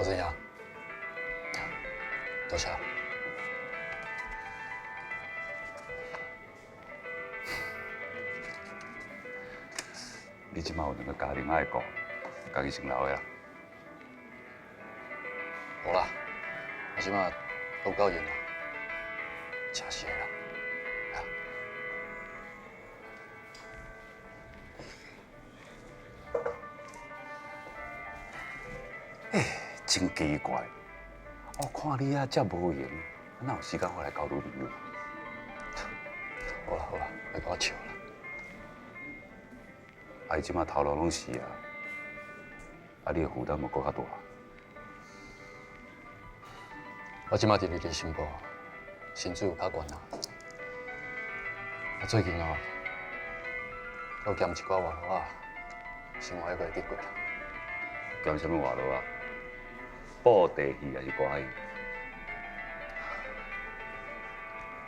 何正阳，多谢。你即马有两个家庭爱顾，家己先留的啦。好啦，我即马都够用啦，真是的啦。真奇怪，我看你啊，遮无闲，哪有时间回来交女朋友？好啦，别跟我笑啦。啊，伊即马头路拢是啊，你的负担嘛搁较大。我即马伫你的新报，薪水有较悬啦。最近哦，又兼一寡外劳啊，生活还会得过啦。兼什么外劳啊？布地戏还是歌戏？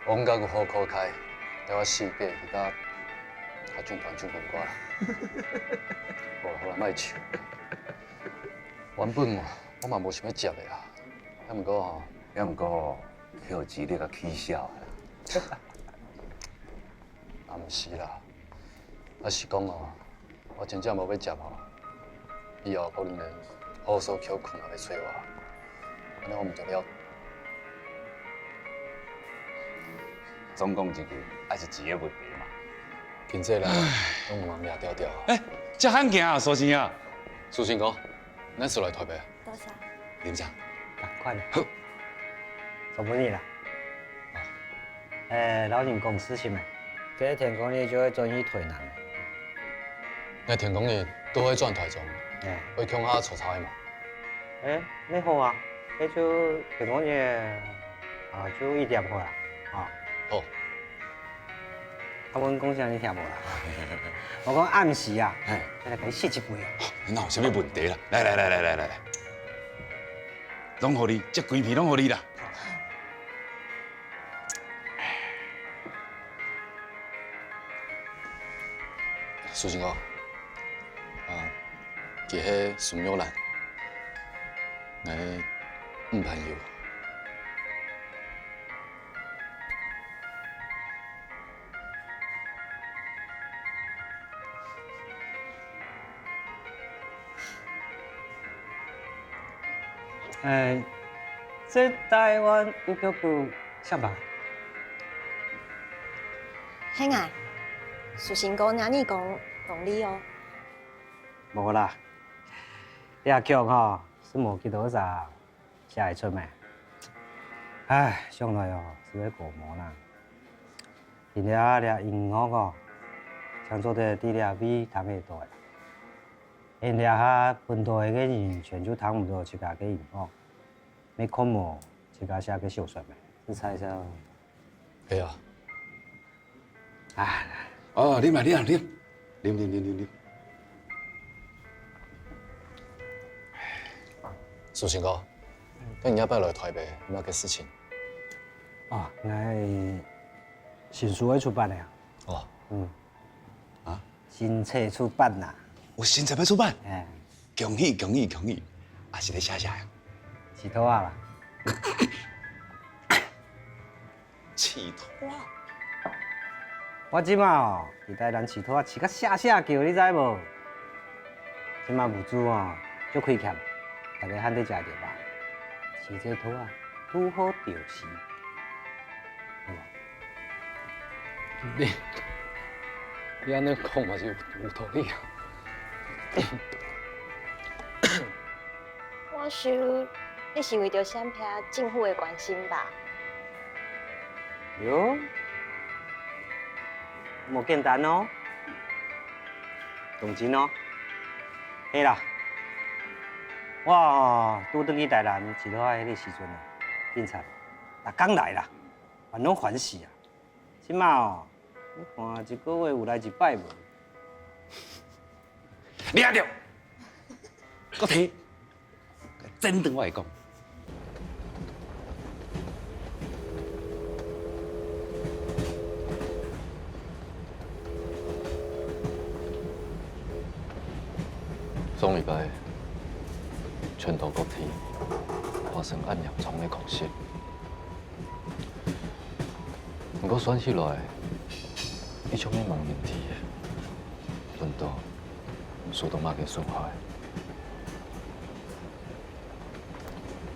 我感觉有好口开，叫我四界去甲军团唱军歌啦。好啦，莫笑。原本我嘛无想要接的啊，不过迄钱你甲起笑的。啊，毋是啦，啊是讲哦，我真正无要接哦，以后可能连好所扣困也来找我，安尼我毋就了。总讲一句，还是钱的问题嘛。经济人拢有人命条条。哎，这罕见啊，苏生啊！苏信哥，咱出来台北。多谢。林长，快点。好。做不你啦。老人公事情没？这天公里就会转移台南的。那天公里都会转台中，会乡下出差嘛。你好啊，那就天公里就1点回来啊。好。阮讲啥你听无啦？我讲暗时啊，再来给你试一杯啊。哪有啥物问题啦？来，拢互你，这规片拢互你啦。苏信哥，其迄孙玉兰，来女朋友。在台湾有叫过上班。兄弟，苏信哥听你讲理哦。无啦，你阿强吼是无去多少写会出咩？唉，上来哦是在过毛啦。人家俩银行哦，像做的地俩比谈个多啦。人家哈本土的个人全就谈唔到去家个银行，没看无去家写个小说咩？你猜下？会啊。唉。哦，啉啦，啉。苏信哥，那你要不要来台北？有没有个事情？哦，我新书要出版了呀。哦。新册出版啦。我新册要出版。恭喜！啊，是咧写啥呀？起头啊啦。起头啊！我即马哦，伫台南市头啊，饲甲下叫，你知无？即马物资哦，足亏欠，大家罕得食着吧？饲这头啊，拄好着时。你安尼讲嘛是有道理啊。我想你是为着闪避政府的关心吧？哟，无简单哦，动真哦。嘿啦，我哦拄转去台南一路迄个时阵啊，警察逐工来啦，烦拢烦死啊！即马哦，你看一个月有来一摆无？你阿着，搁提，真长我来讲。上礼拜全岛各地发生暗洋虫的空袭。不过选起来，伊种的问问题，轮到苏东马嘅损坏。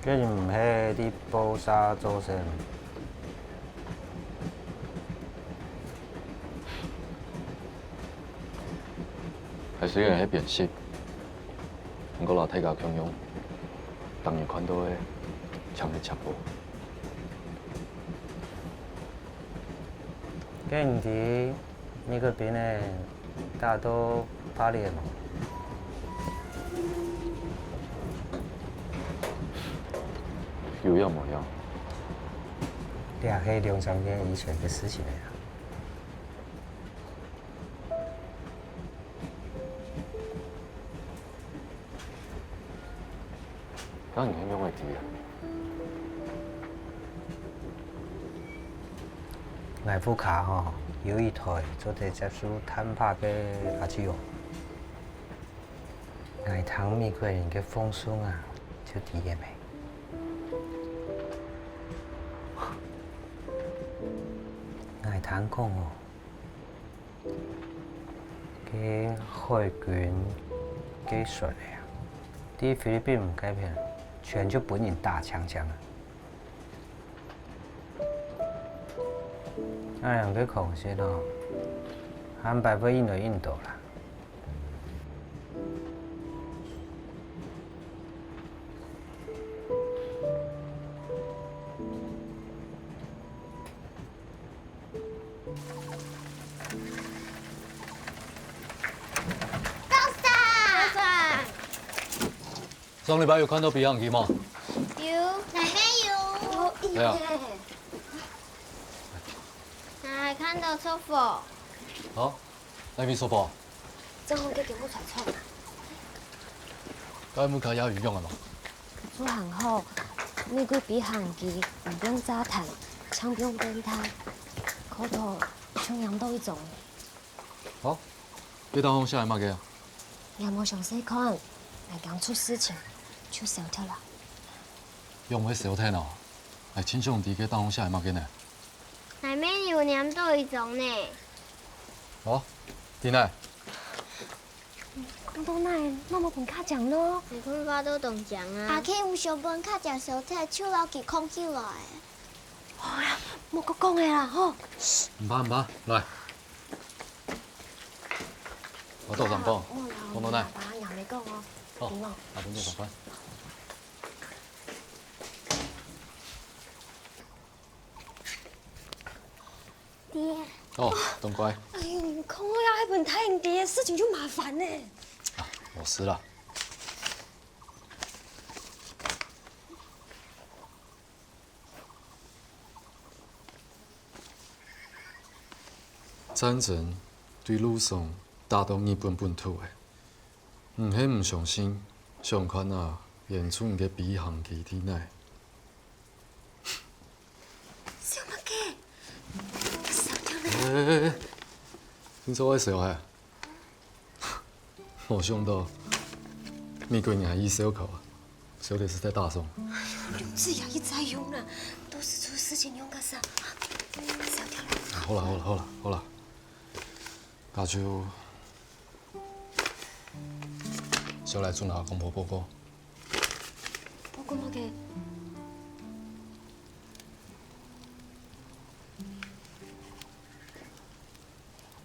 这唔係啲暴沙造成。还是人喺辨识，不过老太家强勇，当然看到的抢的脚步。这问题，你嗰邊呢，大家都怕臉咯。有樣冇樣？你也係2-3年以前嘅事情嚟啊。當然咁樣會點啊？艾夫卡吼有一台做地接觸坦帕嘅垃圾用，艾湯美國人嘅風霜啊，就啲嘢未。艾湯講哦，嘅海軍嘅水啊，啲菲律賓唔改變，全就本人打槍槍啊！那兩個空隙咯，한발버印度啦。上禮拜有看到比航機嗎？有，哪邊有？對啊。那還看到車否？好，那邊說噃，正好嘅叫我出錯。該冇卡有魚用啊嘛？做行後，美國比航機唔用炸彈，槍不用變態，嗰度全樣都一種。好，你當紅下來乜嘅？你有冇詳細看？係講出事情就燒掉啦。用喺小聽啊，係親兄弟嘅當紅下來乜嘅呢？哪邊有兩到一種呢？好，點呢？講到那，我冇本卡講咯。你看法都懂講啊。阿 K 有上班卡食小菜，手老結空起來。哎呀，冇個講嘅啦，吼。唔怕唔怕，來，我到上課，講到呢？爸又未講我，哦點啊？阿本就上班。爹，哦，東乖。哎呦，看我要係本太陽碟，事情就麻煩呢。啊，我濕啦。戰爭對陸上打到日本本土的，唔係唔相信，相看啊，演出嘅比航機體內。小乜嘅？小跳呢？聽說我笑係，我想到美國人還一小口啊，小的是在大宋。用字也一再用了，都是出事情用的啥？小跳了。好啦，那就小來做下公婆報告。報告乜嘅？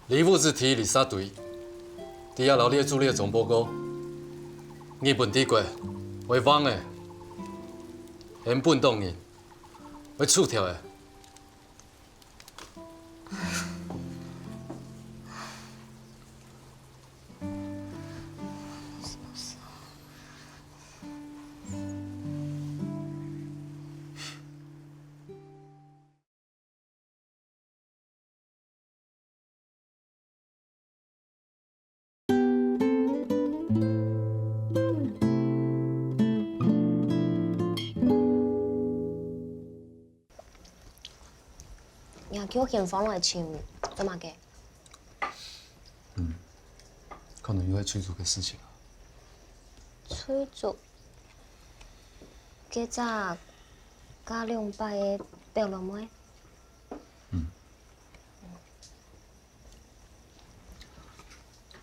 李副之提二三隊，底下老列主列總報告，日本帝國為王的，原本當人為出條的。又叫我間房來唱，做乜嘅？可能因為催促嘅事情啊。催促，今早加2摆的白龙梅。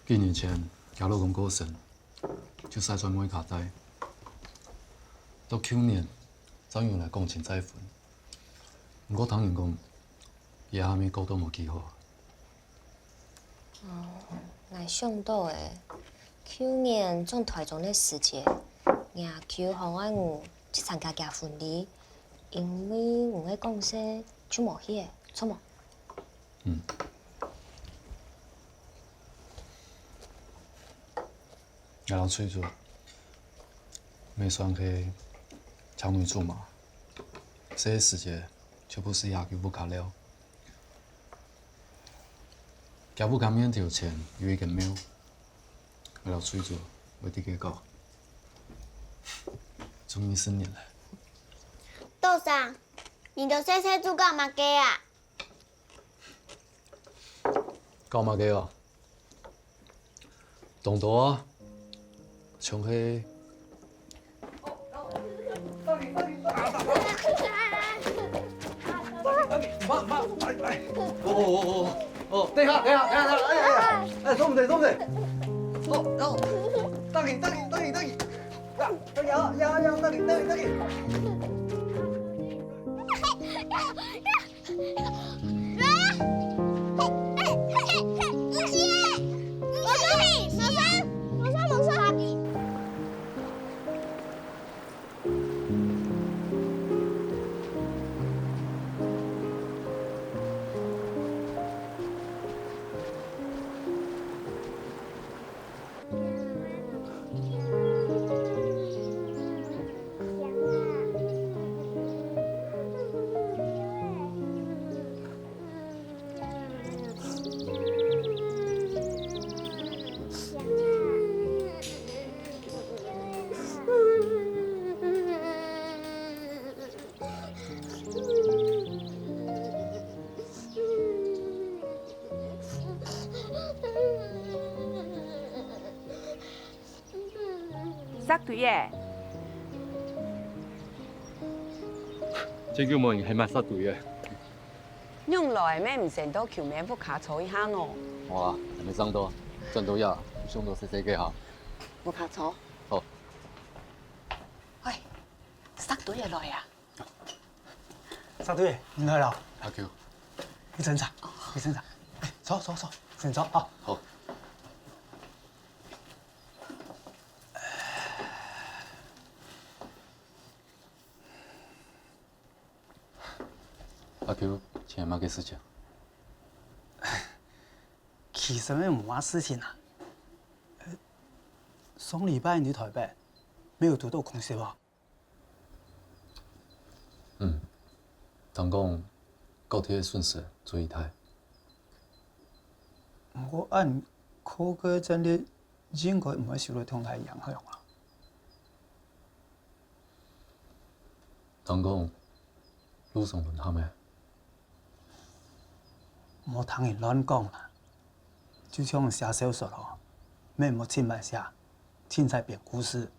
几年前，家老公过身，就塞专门卡带。到去年，怎样来共情再婚？不过当然讲，伊还没搞到无计划。我想到的，去年种台中的时节，也求方案有去参加结婚礼，因为有个公司就无去的，错无？然后催着，没算去抢女主嘛，这些时节就不是亚球不卡了。家不敢面条钱有一个庙，为了催着，为啲给搞，终于4年了。豆上，你的菜菜猪干嘛给啊？搞嘛嘅哦，动作啊，像去。哦，等下，哎，做唔对，哦，等你，呀，等你。塞隊嘅，這叫冇人係抹殺隊嘅。用來咩唔成到橋名福卡坐一下咯，好啊，還沒上到，轉到呀，上到細幾下。福卡坐。好。喂，塞隊嘅來啊！沙队，你来了，阿 Q，你正常，哎，走，先走啊。好。阿 Q，前嘛嘅事情？其實咩冇乜事情啊。上禮拜你台北沒有讀到空隙吧？當講高鐵損失注意睇。我按考嗰陣啲應該唔會受到通太影響啊。當講路上輪下咩？冇同人亂講啦，就像寫小說咯，咩冇千萬寫，天才編故事。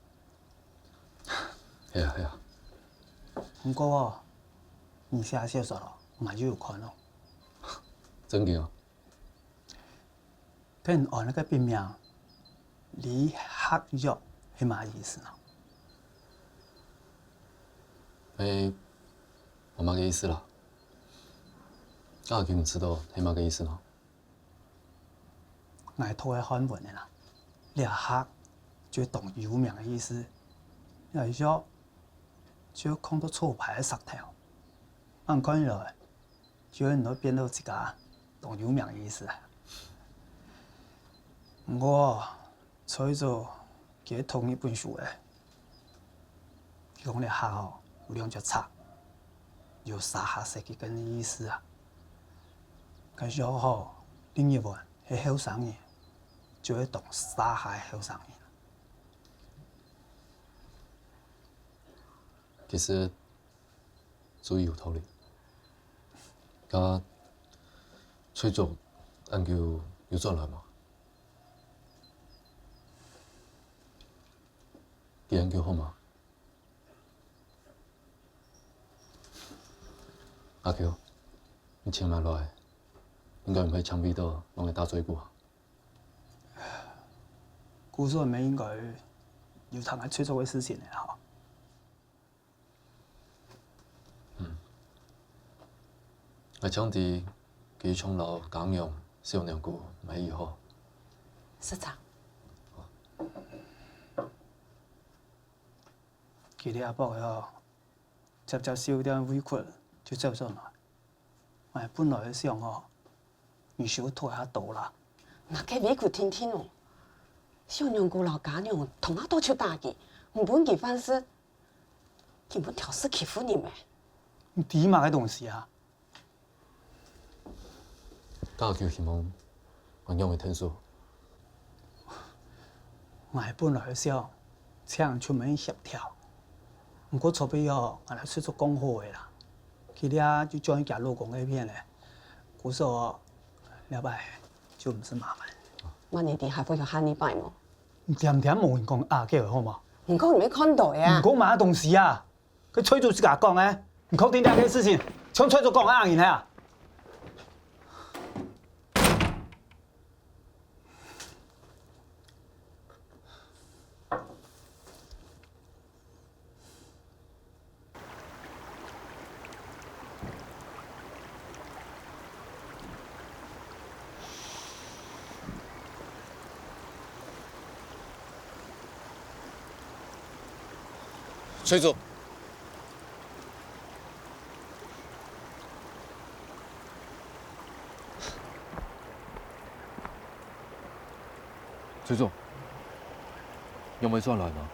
係啊。不過你寫小說咯，我就有看咯。真嘅啊！跟按那個筆名李克玉係乜意思呢？我媽嘅意思啦。阿 Q 唔知道係乜嘅意思呢？我係睇韓文嘅啦，李克就當有名嘅意思，然後就看到錯牌嘅石頭，按看來就能夠變到一個當有名嘅意思。我所以就佢同一本書嘅，佢講李克哦有兩隻叉，有沙下石嘅咁意思啊。佢說吼，另一半係後生嘅，就會當沙下後生嘅。其實主要有道理。家吹續研究要轉來嘛？研究好嘛？阿 Q，你千万落来，应该唔喺枪毙度弄个打嘴鼓啊！姑嫂咪應該要談下催促嘅事情嘅嚇。我將啲幾重樓減用小娘姑咪以後，市長，佢哋阿伯哟，接少點委屈就走咗來。我係本來想哦，你少拖下道啦。那嘅委屈聽聽哦，小娘姑老家娘同我多出打嘅，唔本佢犯事，根本挑事欺負你咪。你點嘛嘅東西啊？阿 Q 希望我讓佢聽數。我係本來想請人出門協調，唔過錯俾哦，我嚟出咗講好嘅啦。佢哋就將佢老公嗰邊咧，姑嫂了解就唔是麻煩。我你哋還會有喊你拜麼？點冇人講阿叫好嘛？唔講你沒看到呀？唔講乜東西啊！佢催咗自家講嘅，唔確定呢件事情，想催咗講啱人啊！崔总，崔總，有冇上來嗎？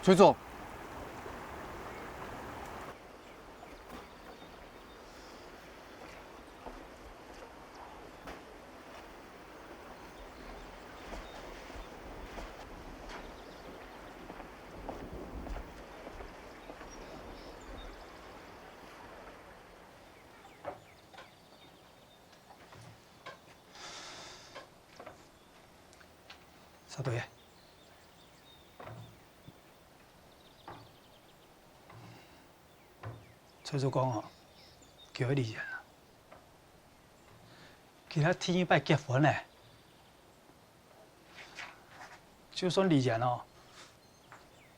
崔總。沙隊，崔叔講哦，叫佢離人啊，其他天一拜結婚咧，就算離人哦，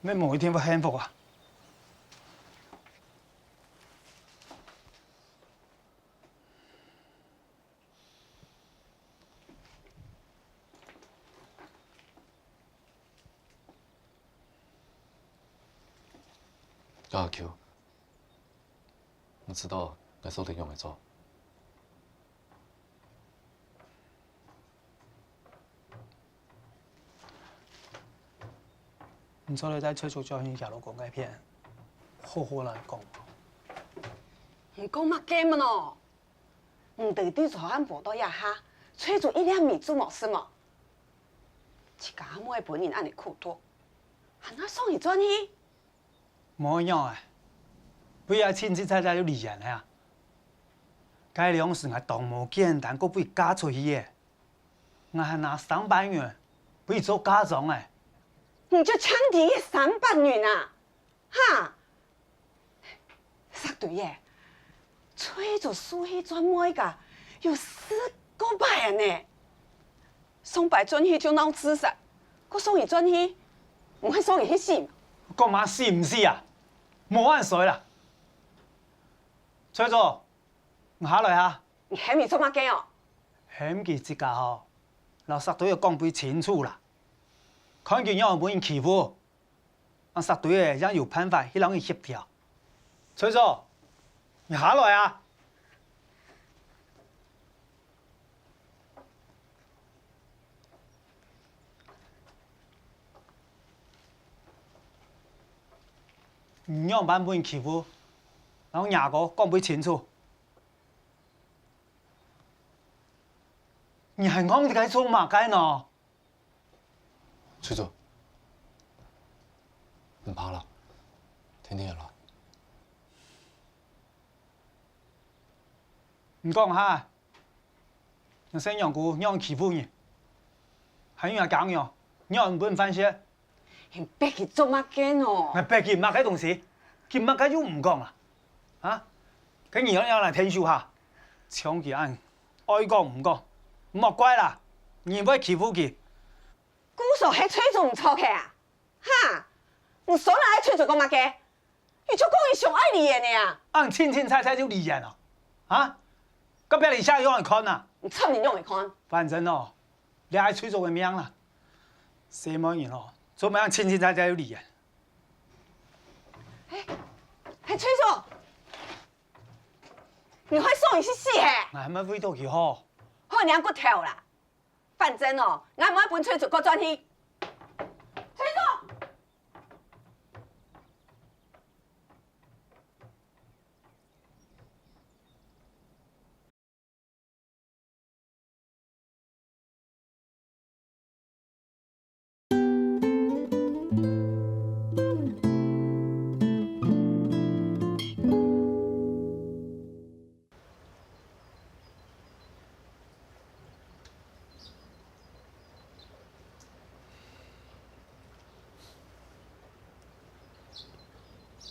咩某一天會幸福啊？阿 Q，我知道該收定用嚟做。唔錯，你睇崔叔將佢廿六講嘅片，好好嚟講。唔講乜嘅嘛咯？唔對對坐喺報道一下，吹住一兩米做冇事嘛？自家妹本人安尼苦多，還那送你轉去？冇樣啊！不要親戚在就離人啊！該兩事係當無簡單，佫俾嫁出去嘅。我係拿300元俾做嫁妝誒。你就搶啲300元啊？哈！實對嘅，吹住輸去轉妹噶，有4個百呢。送白轉去就鬧自殺，佫送伊轉去，唔係送伊去死。講嘛是唔是啊？冇按水啦。崔叔，我下來下。你係咪做乜嘅哦？險佢之家嗬，老實隊要講俾清楚啦。看見有人冇人欺負，我實隊嘅將有辦法去讓佢協調。崔叔，你下來啊！唔樣辦冇人欺負，然後廿個講俾清楚。你還講你該做乜該呢？崔總，唔怕啦，天天日啦。唔講下，你生养姑让人欺负你，还有人讲你，你又唔本翻些，你别去做乜嘅哦？我白佢乜嘅东西，佢乜嘅就唔講啦，啊？佢而家嚟聽書下，搶佢按愛講唔講，莫怪啦，你唔可以欺負佢。姑嫂喺吹做唔錯嘅啊！哈，你所人喺吹做個乜嘅？你就講佢上愛你嘅呢啊？按清清菜菜就離人咯，啊？咁俾你下有人看啊？你趁你用嚟看。反正哦，你係吹做嘅命啦，什麼人哦，做咩樣清清菜菜就離人？係吹做，你可以送佢去死嘅。我係咪味道佢好？好娘骨頭啦！反正哦，我唔愛本吹做個轉去。吹做。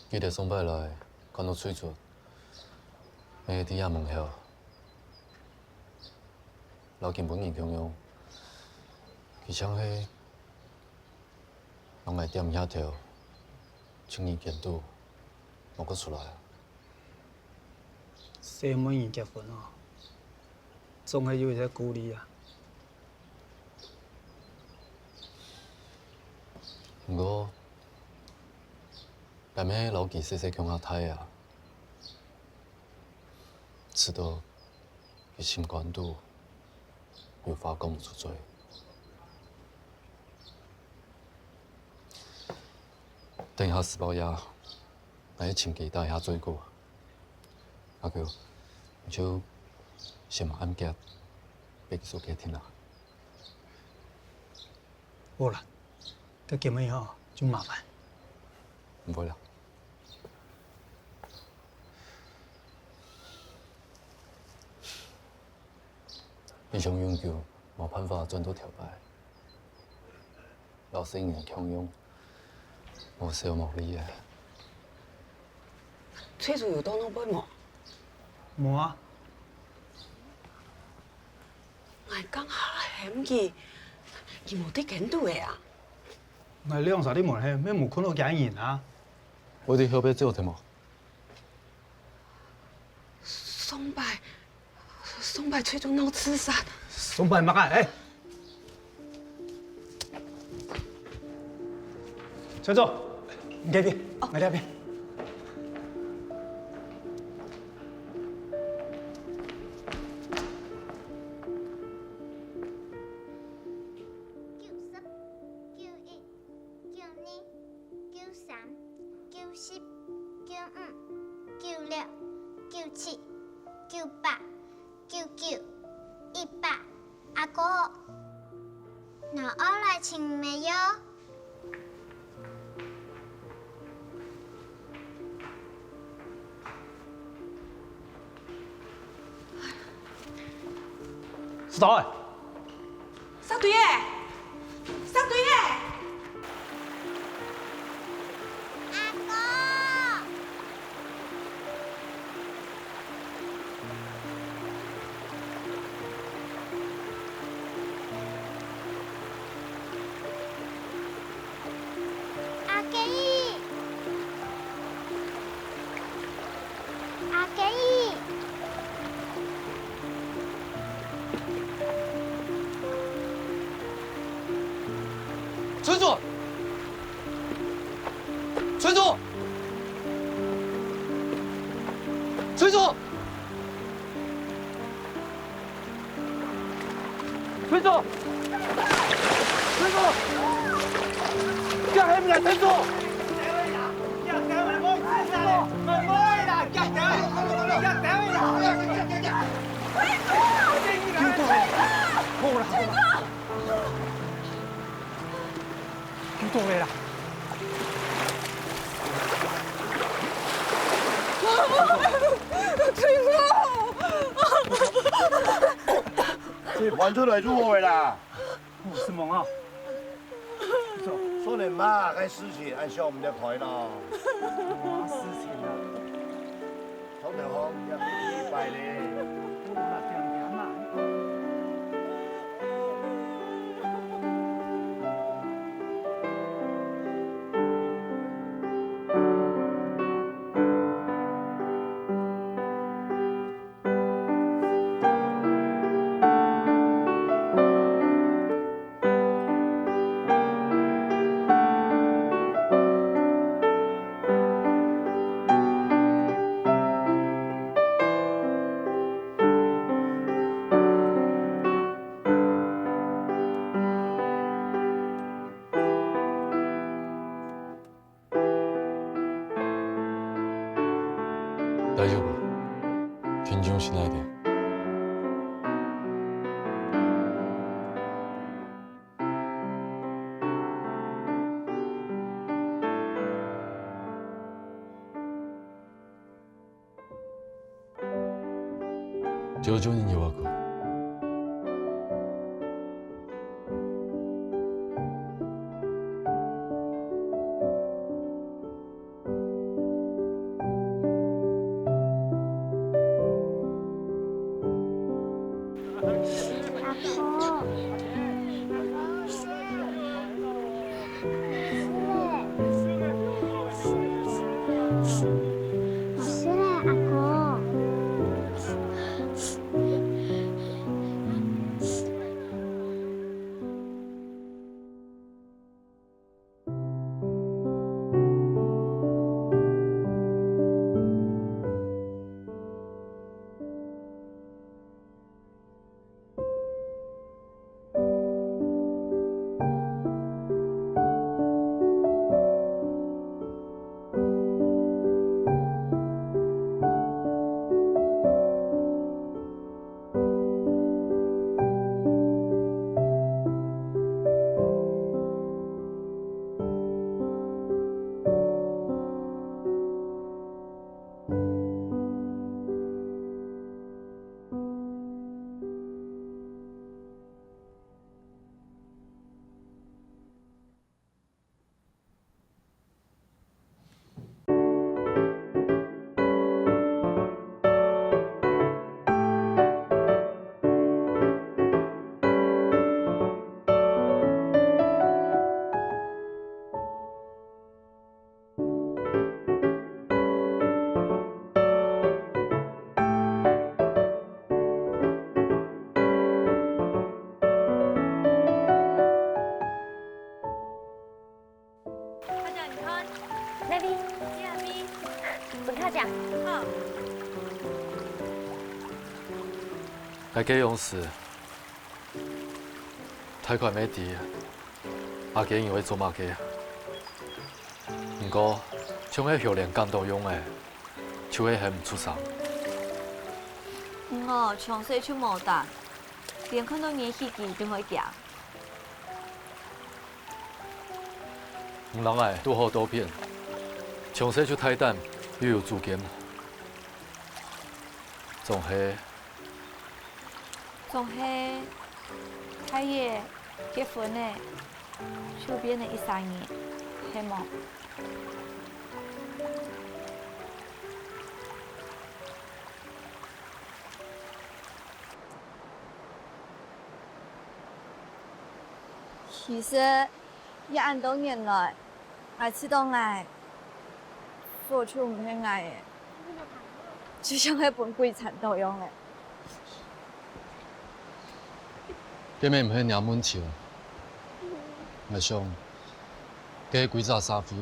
記得送拜來，看到水族，你喺啲也問候，留見本人強用，佢想係用嚟點下條，輕易見到，摸個出來。什麼人結婚哦？總係要一隻鼓勵啊！不過，但係老幾細細強下睇啊，直到佢心肝度又發講唔出嘴。等下時報呀，我請佢帶下嘴過，阿舅就先把案件俾佢說給聽啦。好啦，這結婚以後就麻煩。唔會啦。你想永久冇辦法賺到條牌，老師人強用，冇少冇理嘅。吹做有當啷杯冇？冇啊，我講下險佢，佢冇得見到嘅啊！我兩啥啲門係咩冇看到見人啊？我哋後邊做點冇？松柏吹做鬧自殺。送拜乜啊？誒，小周，你這邊，我這邊。阿哥，那我來請沒有？知道誒。沙隊嘅，沙隊嘅。阿哥，阿基，阿基。崔总，崔总，崔总，崔总，崔总，干什么呀，崔总？救到你啦！吹这还出来做的啦。我是梦啊。说你妈该事情按照我们的台咯。我事情啊，从头好要去拜咧。我啦点点啊。大丈夫？緊張しないで。徐々に弱く。那边，本科长。大家勇士，太快没敌，阿杰因为做马家。不过，像迄训练监督用的，手艺还唔出色。我从小就无胆，连看到演戏剧都会惊。唔人爱拄好多变，从小就太胆又有主见，总系开业结婚的，手边的1、3年，系冇？其实，一按多年来，我知道我做出唔係我嘅，就像迄本鬼殘刀樣嘅。今日唔係廿蚊錢，我想，計幾隻沙飛，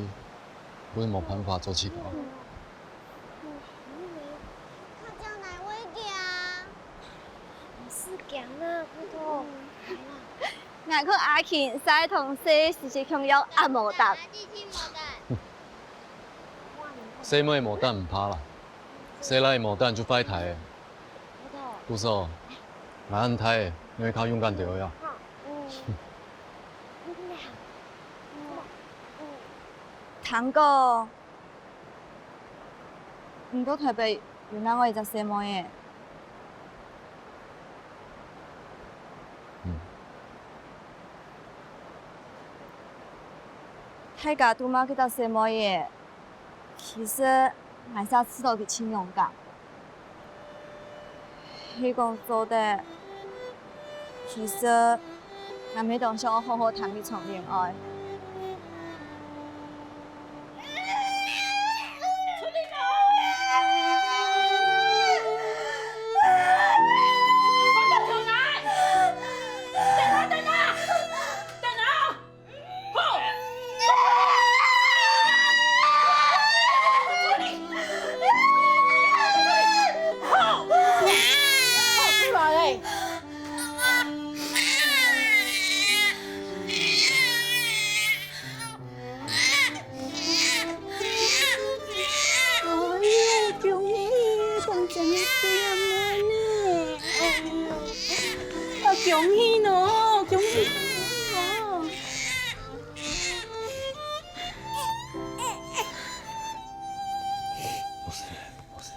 會冇辦法做起跑。他叫哪位行？是行啦，不过。我看阿慶西同西時時強有阿無答。西妹冇蛋唔怕啦，西來冇蛋就快台。不錯，我安台，因為較勇敢啲呀。堂哥，唔過台北原來我係隻西妹嘅。大家拄嘛去到什么嘢？其实还是要知道去请勇敢。迄讲做的，其实俺没当想要好好谈一场恋爱。恭喜喏，恭喜喏！不是，不是。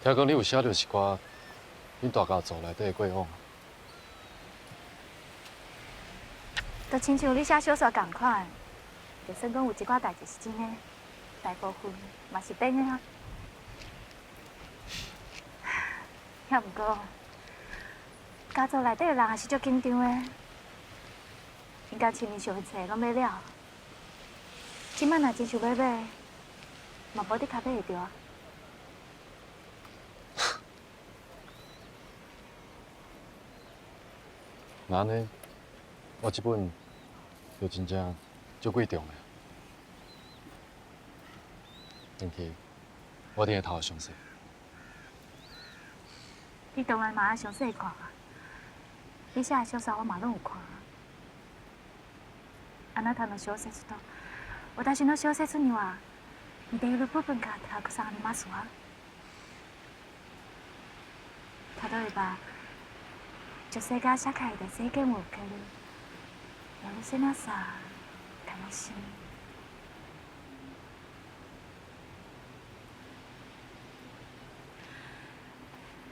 听讲你有写着一寡恁大家族内底的过往，就亲像你写小说同款，就算讲有一寡代志是真的，大部分嘛是编的啊。遐毋过，家族内底的人也是足紧张的，应该亲年上册拢买了，即摆若真想要买，嘛无伫卡买会着啊。那安尼，我这本就真正足贵重的，回去我一定会偷详细。你当然嘛爱详细看啊，你写的小说我嘛拢有看啊。安那谈到小说出头，私の小説には似ている部分がたくさんありますわ。例えば。女性が社会で制限を受けるやるせなさ、悲しみ。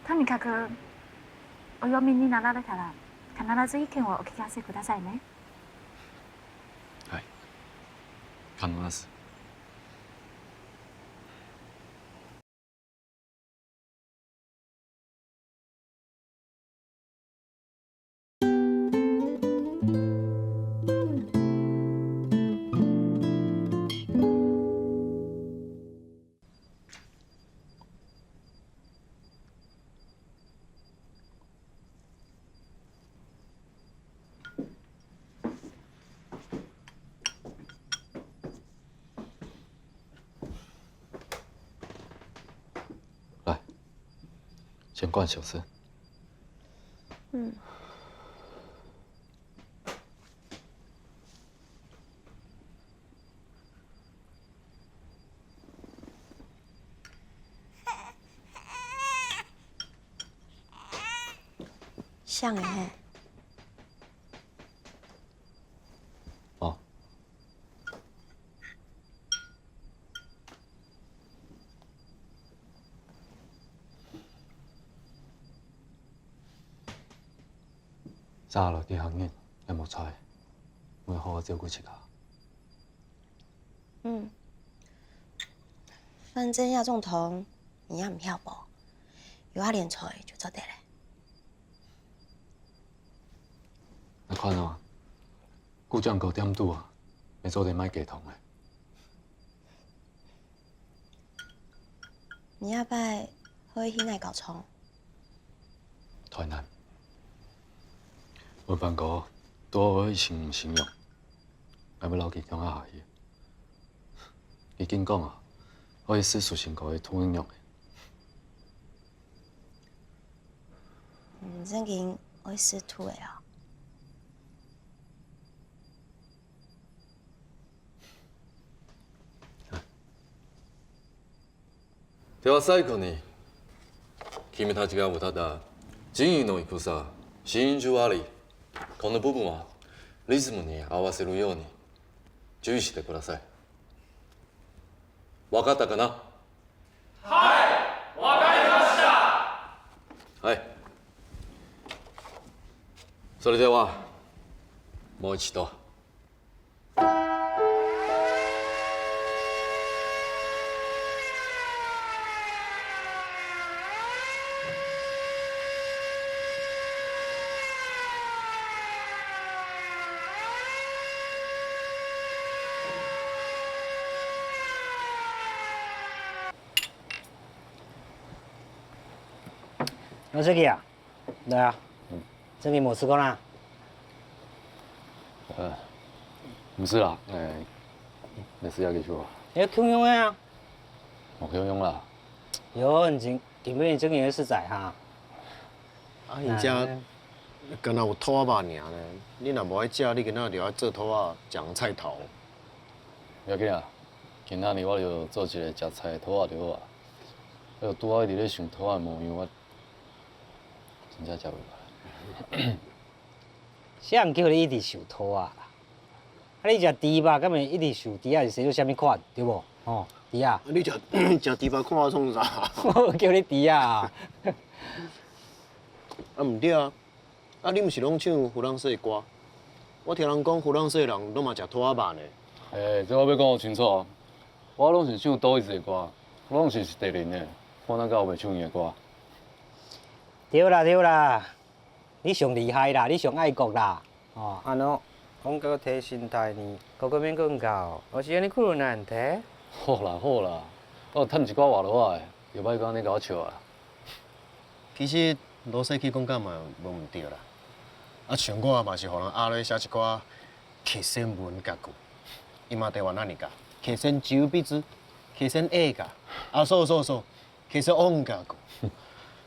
とにかくお読みになられたら必ず意見をお聞かせくださいね。はい、必ず。先灌小声。嗯。像哎。哦。早落地行业也无错，我会好好照顾自家。嗯。反正亚总统你也唔晓无，有下连菜就做得嘞。那看哦，古将9点拄啊，要做点卖鸡汤的。你要拜可以去哪搞葱？台南。我办过，多信唔信用，还要牢记讲下去。已经讲啊，我是属性高的土应用的。真经我是土的啊。では最後に君たちが歌った「人為の戦真珠あり」この部分はリズムに合わせるように注意してください。分かったかな？はい、わかりました。はい。それではもう一度。有这个啊？对啊，这个没吃过啦。唔是啦，没事要给出。要空用的啊？我可以用啦。有，你今尾这个也是在哈。啊，人家敢若有土仔肉尔呢，你若无爱食，你今仔就要做土仔酱菜头。不要紧啊，今仔日我就做一个食菜的土仔就好啊。我拄好一直咧想土仔模样，我真正食袂来。谁人叫你一直受土啊？啊，你食猪肉，敢会一直受猪啊？是生做啥物款，对无？哦，猪啊。你食猪肉看我创啥？我叫你猪啊。啊，毋对啊！啊，你毋是拢唱弗朗西歌？我听人讲弗朗西人拢嘛食土仔肉呢。这我要讲清楚啊！我拢是唱倒一个歌，我拢是第零的，我哪敢有袂唱伊的歌？对啦对啦，你上厉害啦，你上爱国啦。哦，安怎讲到提心态呢？国民更高，我是安尼困难题。好啦好啦，我趁一寡外落的，又歹讲你甲我笑啊。其实罗西去讲甲嘛无毋对啦。啊，像我嘛是互人压咧写一寡客身文甲句，伊嘛台湾安尼教，客身酒必知，客身A甲，啊说，客身翁甲句。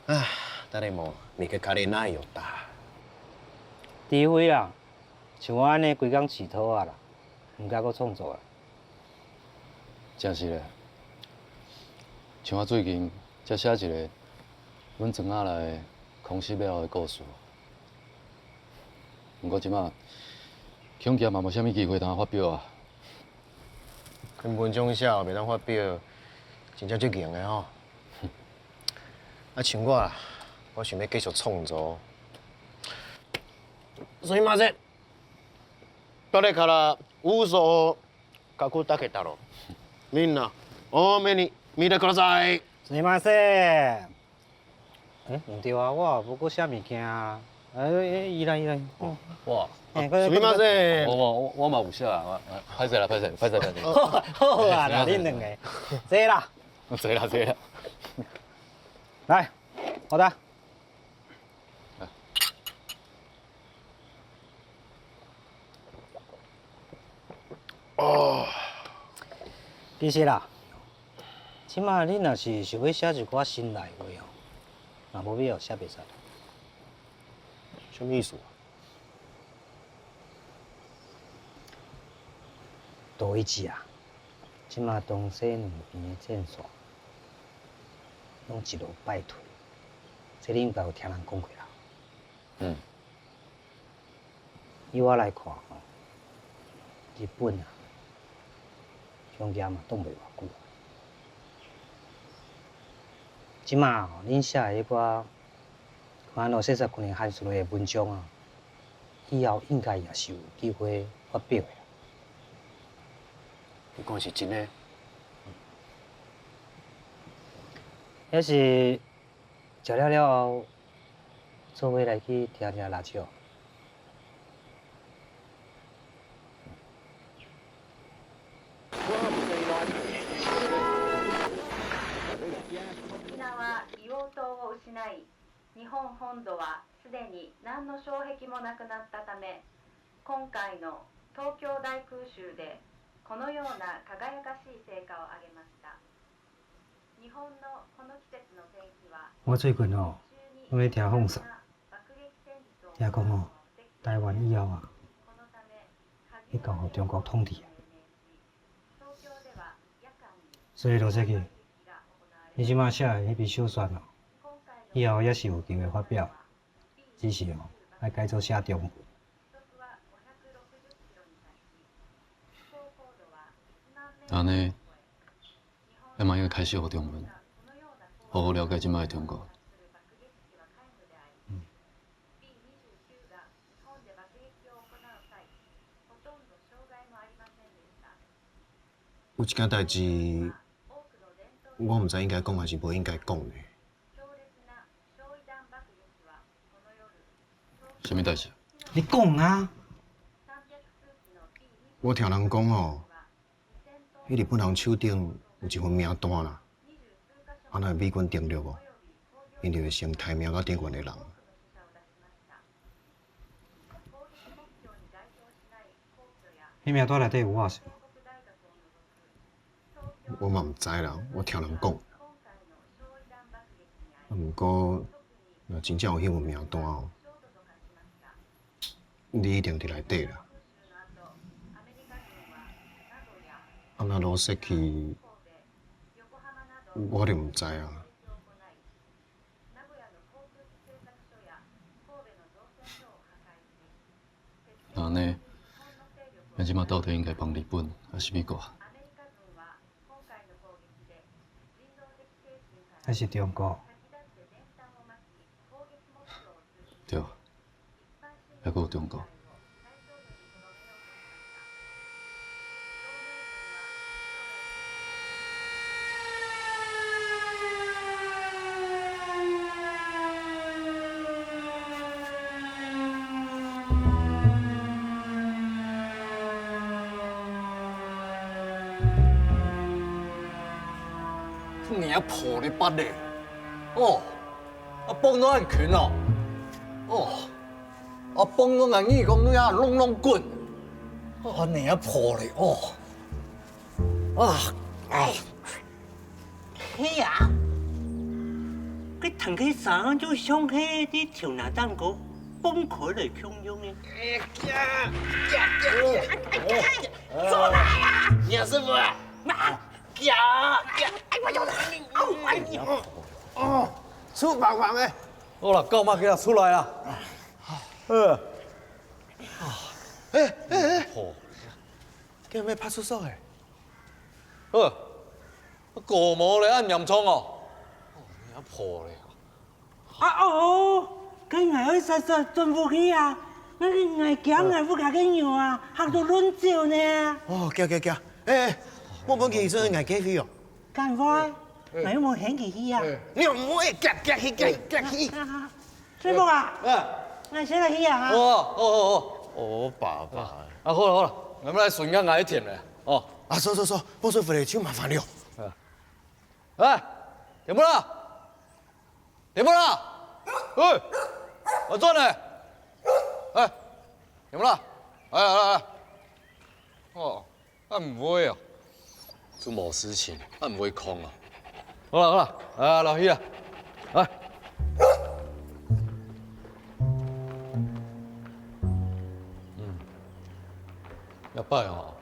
唉，等下无你个卡里奈有大。除非啦，像我安尼规工饲土啊啦，毋敢搁创作啦。真是嘞，像我最近才写一个阮庄仔内空袭背后的故事。不过即马恐惊嘛无啥物机会通发表啊。跟文章写袂当发表，真正足硬的吼。啊，像我啦，我想要继续创作。すみません。これから嘘を書くだけだろう。みんな多めに見てください。すみません。毋对啊，我无搁写物件啊。依来。哇！すみません。我嘛有写啊，歹势啦。好啊，那恁两个，坐啦。坐啦。来，好的。哦，其实啦，即马你若是想要写一寡新内话哦，若无必要写袂使。什么意思？多一字啊！即马东西两边的战线，拢一路败退，这你应该有听人讲过啦。以我来看吼，日本啊，恐惊嘛挡袂偌久。即马吼，恁写的迄寡，看到说可能汉书类的文章啊，以后应该也是有机会发表的。你讲是真的？要是食了后，做伙来去听听辣椒。沖縄硫黄島を失い、日本本土はすでに何の障壁もなくなったため、今回の東京大空襲でこのような輝かしい成果を上げました。日本のこの季節の天気は我最近哦，拢咧听风声，听讲哦，台湾以后啊，会交互中国统治。所以罗书记，你即马写的迄篇小说哦，以后也是有机会发表，只是哦，要改做写中文。安尼，要么应该开始学中文，好好了解即摆的中国。有一件代志，我唔知应该讲还是不应该讲的。什么代志？你讲啊！我听人讲哦，迄日本人手顶有一份名单啦，啊，若美军登陆哦，因就会先提名到顶悬的人。迄名单内底有我是？我嘛唔知啦，我听人讲。啊，毋过若真正有迄份名单哦，你一定伫内底啦。啊，若罗失去，我就唔知啊。安尼，咱即马到底应该帮日本还是美国？还是中国？对，还佫有中国。你啊破你八嘞！哦，啊帮侬按拳哦，哦，啊帮侬按耳讲你啊拢拢滚，啊你啊破嘞哦，啊哎，嘿啊！佢同佢上咗上起啲條拿蛋糕，幫佢嚟強用嘅。出來呀！葉師傅啊！呀！哎，我有你！哎你！哦，出房房诶！好了，告妈给他出来了。叫咩派出所诶？过毛咧按洋葱哦，你啊破咧！佢捱去實政府去啊！我捱驚捱不家嘅尿啊，嚇到亂叫呢！哦，叫！我本期做捱幾飛哦。幹快，我有冇響起去啊？你唔會夾去！師傅啊！我先嚟去啊！哦，爸爸。啊，好了，我们来顺眼挨一天嘞。哦，啊，走，波水回来就麻煩了。哎，点不啦？哎，我转呢？哎，点不啦？来，哦，俺唔会啊，做某事情，俺唔会空啊。好了，老兄啊，来。一摆哦，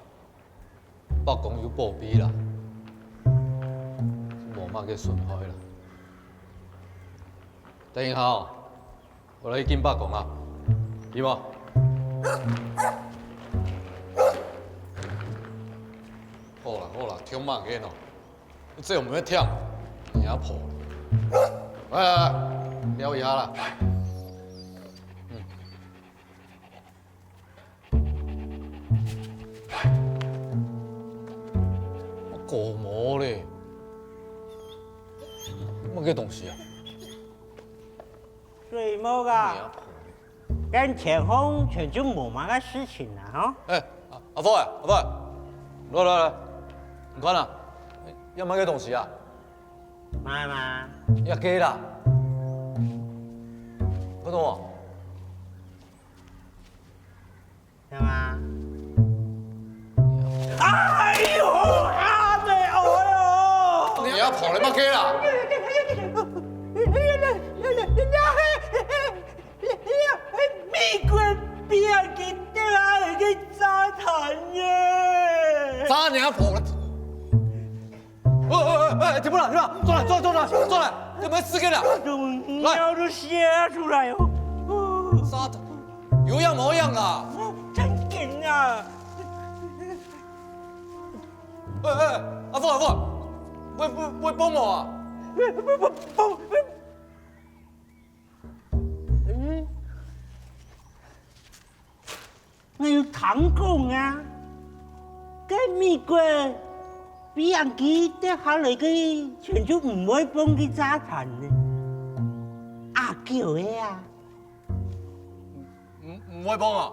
北港有暴毙啦，无嘛嘅损害啦。等一下哦，我来去见北港啊，是无？好啦，听慢嘅喏，你这有没有听？你阿婆，来，撩一下啦。狗毛嘞，乜嘅东西啊？水毛噶，跟前方全就冇嘛个事情啦，哈。哎，阿福，来，你看啦，要乜嘅东西啊？妈，要给啦。抱你乜雞啦？美國邊嘅地下嘅沙灘耶！啥你還抱了？停不了，停不了，坐來，這沒事幹了。尿都寫出來哦。沙灘有樣冇樣啊？真勁啊！阿福，會幫我啊？我有聽講啊，喺美國俾人記得下嚟嘅全都唔會幫佢揸盤呢。阿叫嘅啊，唔會幫啊？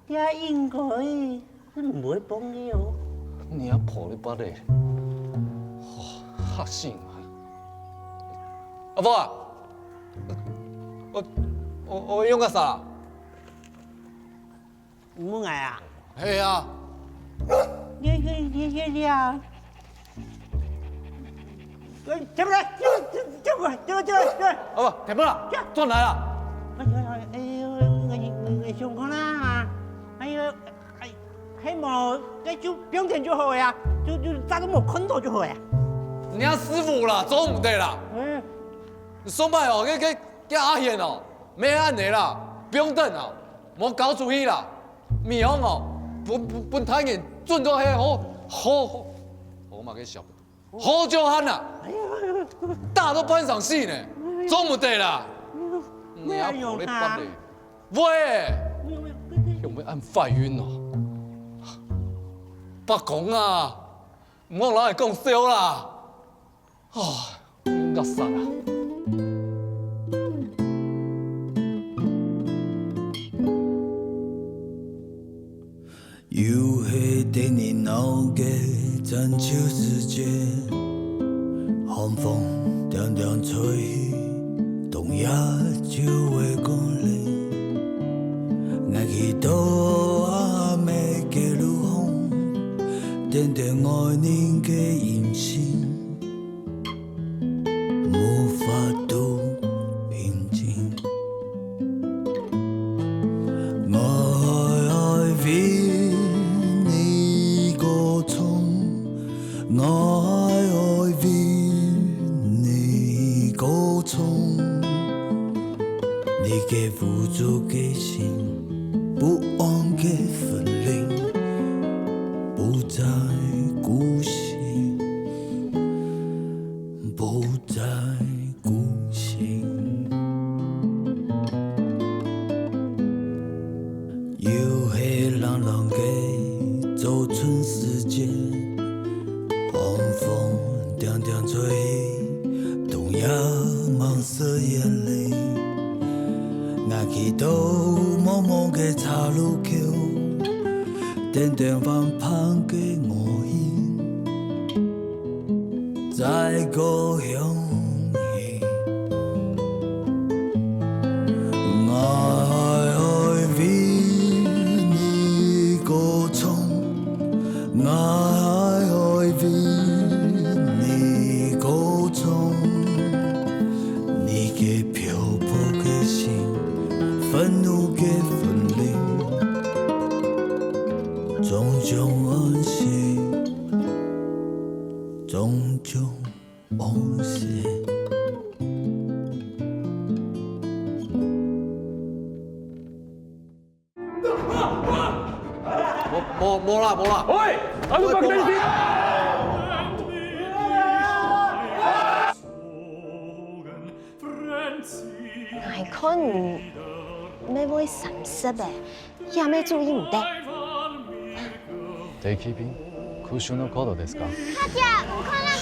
也應該唔會幫嘅哦。你阿婆你把嘞，嚇死我！阿福啊，我用個啥？唔係啊？係啊。你啊！怎麼了？這阿福，停不了，轉來了。我上課啦，還冇，就不用聽就好呀，就咋個冇看到就好呀。你阿師傅啦，做唔得啦。你送拜哦，給阿賢哦，沒按你啦，不用等啊，莫搞主意啦。米紅哦，本太人準到係好，我嘛給小，好就喊啦，打到班上死呢，做唔得啦。你阿婆你bắt你，喂，用咩按法院哦？不講啊，唔好攞嚟講笑啦。啊，壓殺啊！又係對你腦嘅爭吵時間，寒風涼涼吹，冬夜就會過嚟。我祈禱阿妹嘅路紅，點點愛你嘅眼睛。無法度平靜，我愛為你歌唱，我愛為你歌唱，你嘅付出嘅心，不安嘅分離，不再孤行，不再孤行，又係冷冷嘅早春時節，寒風涼涼吹，冬夜茫塞眼淚，我祈禱茫茫嘅岔路口，點點灣畔嘅我影，在故鄉。冇啦！喂，阿叔伯，等先。大概咩會神失嘅，有咩注意唔得？定期便空襲のことですか？母ちゃん、こんな